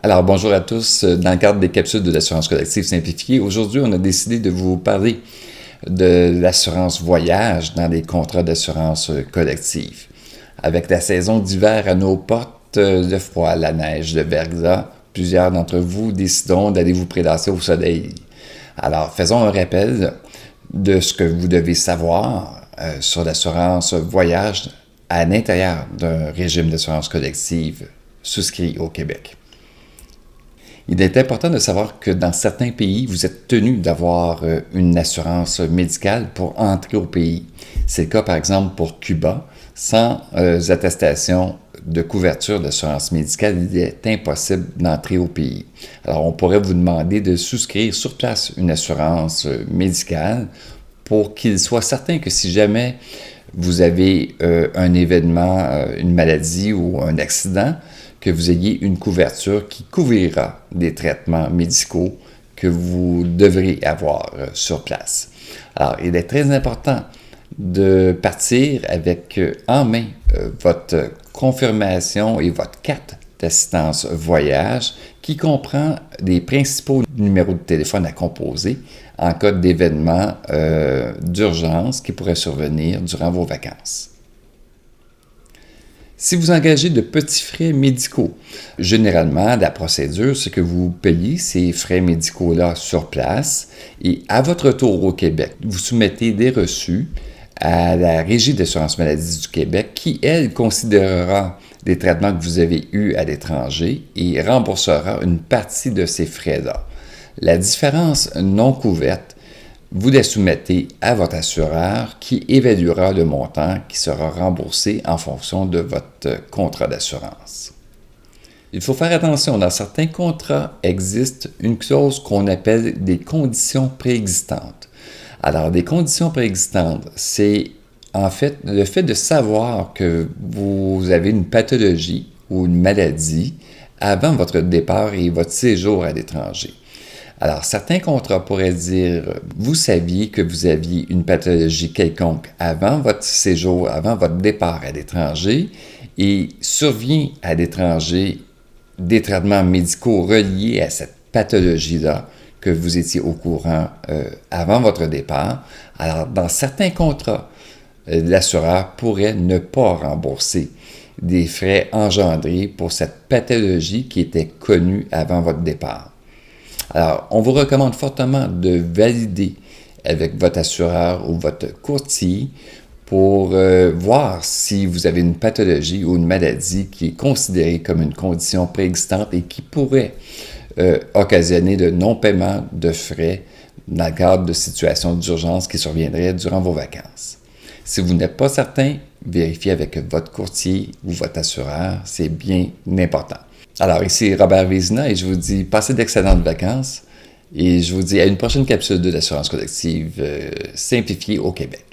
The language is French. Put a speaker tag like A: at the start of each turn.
A: Alors, bonjour à tous. Dans le cadre des capsules de l'assurance collective simplifiée, aujourd'hui, on a décidé de vous parler de l'assurance voyage dans les contrats d'assurance collective. Avec la saison d'hiver à nos portes, le froid, la neige, le verglas, plusieurs d'entre vous décideront d'aller vous prélasser au soleil. Alors, faisons un rappel de ce que vous devez savoir sur l'assurance voyage à l'intérieur d'un régime d'assurance collective souscrit au Québec. Il est important de savoir que dans certains pays, vous êtes tenu d'avoir une assurance médicale pour entrer au pays. C'est le cas, par exemple, pour Cuba. Sans attestation de couverture d'assurance médicale, il est impossible d'entrer au pays. Alors, on pourrait vous demander de souscrire sur place une assurance médicale pour qu'il soit certain que si jamais vous avez un événement, une maladie ou un accident, que vous ayez une couverture qui couvrira des traitements médicaux que vous devrez avoir sur place. Alors, il est très important de partir avec en main votre confirmation et votre carte d'assistance voyage qui comprend les principaux numéros de téléphone à composer en cas d'événement d'urgence qui pourrait survenir durant vos vacances. Si vous engagez de petits frais médicaux, généralement, la procédure, c'est que vous payez ces frais médicaux-là sur place et à votre retour au Québec, vous soumettez des reçus à la Régie d'assurance maladie du Québec qui, elle, considérera les traitements que vous avez eus à l'étranger et remboursera une partie de ces frais-là. La différence non couverte, vous la soumettez à votre assureur qui évaluera le montant qui sera remboursé en fonction de votre contrat d'assurance. Il faut faire attention, dans certains contrats existe une clause qu'on appelle des conditions préexistantes. Alors, des conditions préexistantes, c'est en fait le fait de savoir que vous avez une pathologie ou une maladie avant votre départ et votre séjour à l'étranger. Alors, certains contrats pourraient dire, vous saviez que vous aviez une pathologie quelconque avant votre séjour, avant votre départ à l'étranger, et survient à l'étranger des traitements médicaux reliés à cette pathologie-là que vous étiez au courant avant votre départ. Alors, dans certains contrats, l'assureur pourrait ne pas rembourser des frais engendrés pour cette pathologie qui était connue avant votre départ. Alors, on vous recommande fortement de valider avec votre assureur ou votre courtier pour voir si vous avez une pathologie ou une maladie qui est considérée comme une condition préexistante et qui pourrait occasionner le non-paiement de frais dans le cadre de situations d'urgence qui surviendraient durant vos vacances. Si vous n'êtes pas certain, vérifiez avec votre courtier ou votre assureur, c'est bien important. Alors, ici Robert Vézina et je vous dis passez d'excellentes vacances et je vous dis à une prochaine capsule de l'assurance collective simplifiée au Québec.